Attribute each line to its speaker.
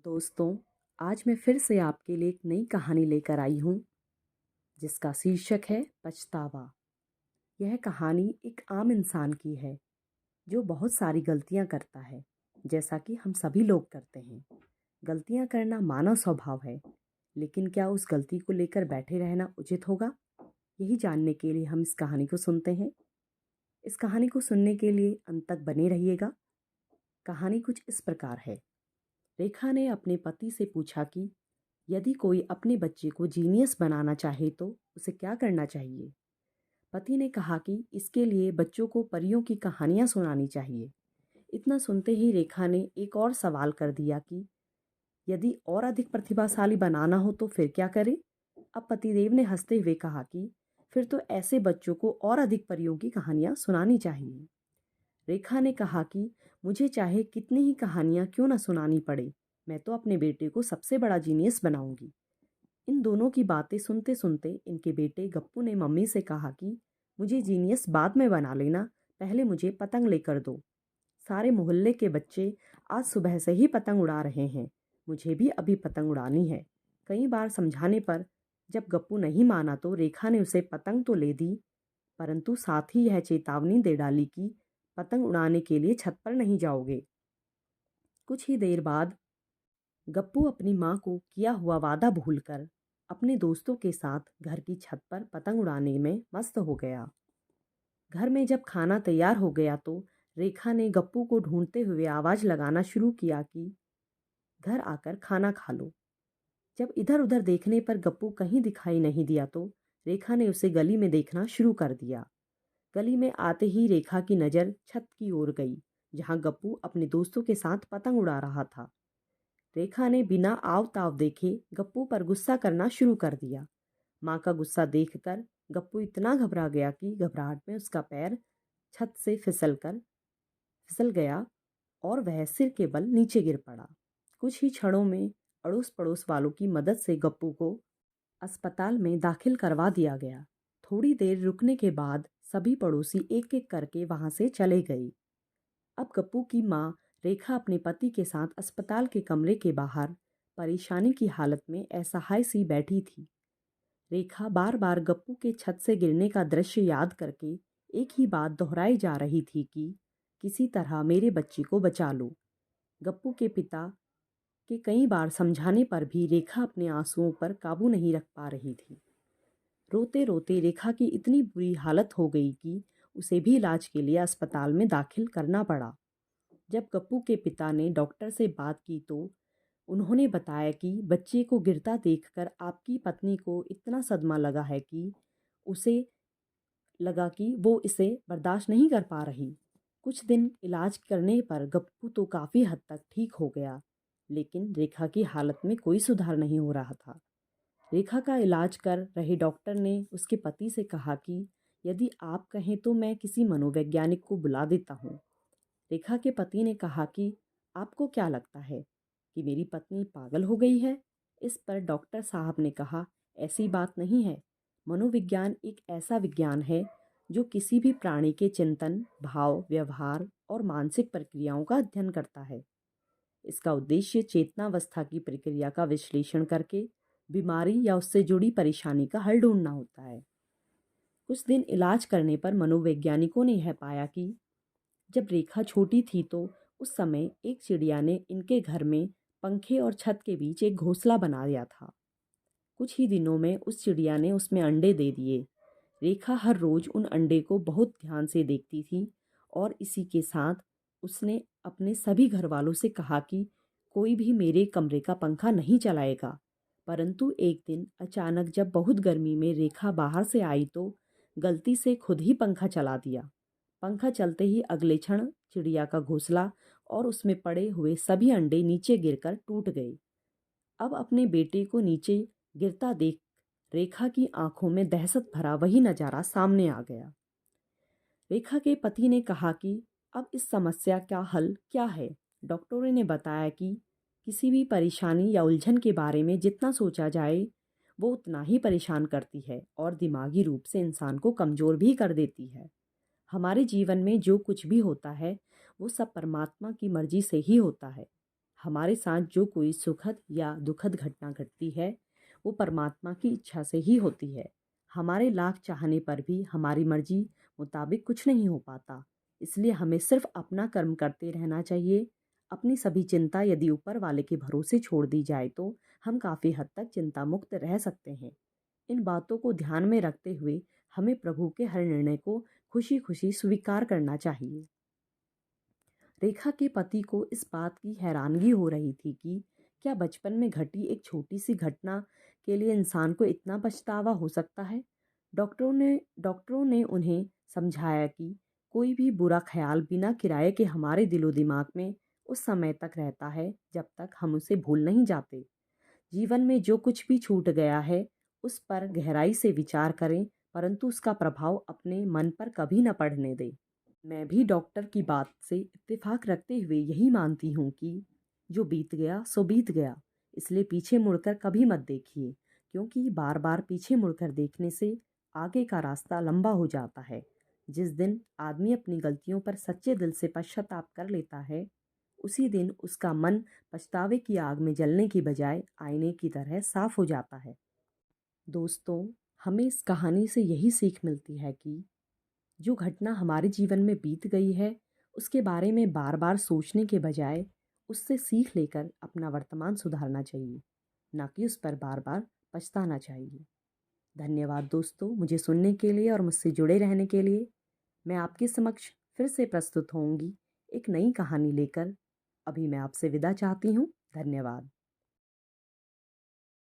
Speaker 1: दोस्तों, आज मैं फिर से आपके लिए एक नई कहानी लेकर आई हूँ जिसका शीर्षक है पछतावा। यह कहानी एक आम इंसान की है जो बहुत सारी गलतियाँ करता है, जैसा कि हम सभी लोग करते हैं। गलतियाँ करना मानव स्वभाव है, लेकिन क्या उस गलती को लेकर बैठे रहना उचित होगा? यही जानने के लिए हम इस कहानी को सुनते हैं। इस कहानी को सुनने के लिए अंत तक बने रहिएगा। कहानी कुछ इस प्रकार है। रेखा ने अपने पति से पूछा कि यदि कोई अपने बच्चे को जीनियस बनाना चाहे तो उसे क्या करना चाहिए। पति ने कहा कि इसके लिए बच्चों को परियों की कहानियां सुनानी चाहिए। इतना सुनते ही रेखा ने एक और सवाल कर दिया कि यदि और अधिक प्रतिभाशाली बनाना हो तो फिर क्या करें। अब पतिदेव ने हंसते हुए कहा कि फिर तो ऐसे बच्चों को और अधिक परियों की कहानियां सुनानी चाहिए। रेखा ने कहा कि मुझे चाहे कितनी ही कहानियां क्यों न सुनानी पड़े, मैं तो अपने बेटे को सबसे बड़ा जीनियस बनाऊंगी। इन दोनों की बातें सुनते सुनते इनके बेटे गप्पू ने मम्मी से कहा कि मुझे जीनियस बाद में बना लेना, पहले मुझे पतंग लेकर दो। सारे मोहल्ले के बच्चे आज सुबह से ही पतंग उड़ा रहे हैं, मुझे भी अभी पतंग उड़ानी है। कई बार समझाने पर जब गप्पू नहीं माना तो रेखा ने उसे पतंग तो ले दी, परंतु साथ ही यह चेतावनी दे डाली कि पतंग उड़ाने के लिए छत पर नहीं जाओगे। कुछ ही देर बाद गप्पू अपनी माँ को किया हुआ वादा भूलकर अपने दोस्तों के साथ घर की छत पर पतंग उड़ाने में मस्त हो गया। घर में जब खाना तैयार हो गया तो रेखा ने गप्पू को ढूंढते हुए आवाज लगाना शुरू किया कि घर आकर खाना खा लो। जब इधर उधर देखने पर गप्पू कहीं दिखाई नहीं दिया तो रेखा ने उसे गली में देखना शुरू कर दिया। गली में आते ही रेखा की नज़र छत की ओर गई, जहां गप्पू अपने दोस्तों के साथ पतंग उड़ा रहा था। रेखा ने बिना आव ताव देखे गप्पू पर गुस्सा करना शुरू कर दिया। माँ का गुस्सा देखकर गप्पू इतना घबरा गया कि घबराहट में उसका पैर छत से फिसल गया और वह सिर के बल नीचे गिर पड़ा। कुछ ही क्षणों में अड़ोस पड़ोस वालों की मदद से गप्पू को अस्पताल में दाखिल करवा दिया गया। थोड़ी देर रुकने के बाद सभी पड़ोसी एक एक करके वहां से चले गए। अब गप्पू की माँ रेखा अपने पति के साथ अस्पताल के कमरे के बाहर परेशानी की हालत में असहाय सी बैठी थी। रेखा बार बार गप्पू के छत से गिरने का दृश्य याद करके एक ही बात दोहराई जा रही थी कि किसी तरह मेरे बच्चे को बचा लो। गप्पू के पिता के कई बार समझाने पर भी रेखा अपने आंसुओं पर काबू नहीं रख पा रही थी। रोते रोते रेखा की इतनी बुरी हालत हो गई कि उसे भी इलाज के लिए अस्पताल में दाखिल करना पड़ा। जब गप्पू के पिता ने डॉक्टर से बात की तो उन्होंने बताया कि बच्चे को गिरता देखकर आपकी पत्नी को इतना सदमा लगा है कि उसे लगा कि वो इसे बर्दाश्त नहीं कर पा रही। कुछ दिन इलाज करने पर गप्पू तो काफ़ी हद तक ठीक हो गया, लेकिन रेखा की हालत में कोई सुधार नहीं हो रहा था। रेखा का इलाज कर रहे डॉक्टर ने उसके पति से कहा कि यदि आप कहें तो मैं किसी मनोवैज्ञानिक को बुला देता हूँ। रेखा के पति ने कहा कि आपको क्या लगता है कि मेरी पत्नी पागल हो गई है? इस पर डॉक्टर साहब ने कहा, ऐसी बात नहीं है। मनोविज्ञान एक ऐसा विज्ञान है जो किसी भी प्राणी के चिंतन, भाव, व्यवहार और मानसिक प्रक्रियाओं का अध्ययन करता है। इसका उद्देश्य चेतनावस्था की प्रक्रिया का विश्लेषण करके बीमारी या उससे जुड़ी परेशानी का हल ढूंढना होता है। कुछ दिन इलाज करने पर मनोवैज्ञानिकों ने यह पाया कि जब रेखा छोटी थी तो उस समय एक चिड़िया ने इनके घर में पंखे और छत के बीच एक घोंसला बना दिया था। कुछ ही दिनों में उस चिड़िया ने उसमें अंडे दे दिए। रेखा हर रोज उन अंडे को बहुत ध्यान से देखती थी और इसी के साथ उसने अपने सभी घर वालों से कहा कि कोई भी मेरे कमरे का पंखा नहीं चलाएगा। परंतु एक दिन अचानक जब बहुत गर्मी में रेखा बाहर से आई तो गलती से खुद ही पंखा चला दिया। पंखा चलते ही अगले क्षण चिड़िया का घोंसला और उसमें पड़े हुए सभी अंडे नीचे गिरकर टूट गए। अब अपने बेटे को नीचे गिरता देख रेखा की आंखों में दहशत भरा वही नजारा सामने आ गया। रेखा के पति ने कहा कि अब इस समस्या का हल क्या है। डॉक्टरों ने बताया कि किसी भी परेशानी या उलझन के बारे में जितना सोचा जाए वो उतना ही परेशान करती है और दिमागी रूप से इंसान को कमजोर भी कर देती है। हमारे जीवन में जो कुछ भी होता है वो सब परमात्मा की मर्जी से ही होता है। हमारे साथ जो कोई सुखद या दुखद घटना घटती है, वो परमात्मा की इच्छा से ही होती है। हमारे लाख चाहने पर भी हमारी मर्जी मुताबिक कुछ नहीं हो पाता। इसलिए हमें सिर्फ अपना कर्म करते रहना चाहिए। अपनी सभी चिंता यदि ऊपर वाले के भरोसे छोड़ दी जाए तो हम काफ़ी हद तक चिंता मुक्त रह सकते हैं। इन बातों को ध्यान में रखते हुए हमें प्रभु के हर निर्णय को खुशी खुशी स्वीकार करना चाहिए। रेखा के पति को इस बात की हैरानगी हो रही थी कि क्या बचपन में घटी एक छोटी सी घटना के लिए इंसान को इतना पछतावा हो सकता है। डॉक्टरों ने उन्हें समझाया कि कोई भी बुरा ख्याल बिना किराए के हमारे दिलो दिमाग में उस समय तक रहता है जब तक हम उसे भूल नहीं जाते। जीवन में जो कुछ भी छूट गया है उस पर गहराई से विचार करें, परंतु उसका प्रभाव अपने मन पर कभी न पड़ने दें। मैं भी डॉक्टर की बात से इत्तेफाक रखते हुए यही मानती हूँ कि जो बीत गया सो बीत गया। इसलिए पीछे मुड़कर कभी मत देखिए, क्योंकि बार बार पीछे मुड़कर देखने से आगे का रास्ता लंबा हो जाता है। जिस दिन आदमी अपनी गलतियों पर सच्चे दिल से पश्चाताप कर लेता है, उसी दिन उसका मन पछतावे की आग में जलने की बजाय आईने की तरह साफ हो जाता है। दोस्तों, हमें इस कहानी से यही सीख मिलती है कि जो घटना हमारे जीवन में बीत गई है, उसके बारे में बार बार सोचने के बजाय उससे सीख लेकर अपना वर्तमान सुधारना चाहिए, ना कि उस पर बार बार पछताना चाहिए। धन्यवाद दोस्तों, मुझे सुनने के लिए और मुझसे जुड़े रहने के लिए। मैं आपके समक्ष फिर से प्रस्तुत होंगी एक नई कहानी लेकर। अभी मैं आपसे विदा चाहती हूँ। धन्यवाद।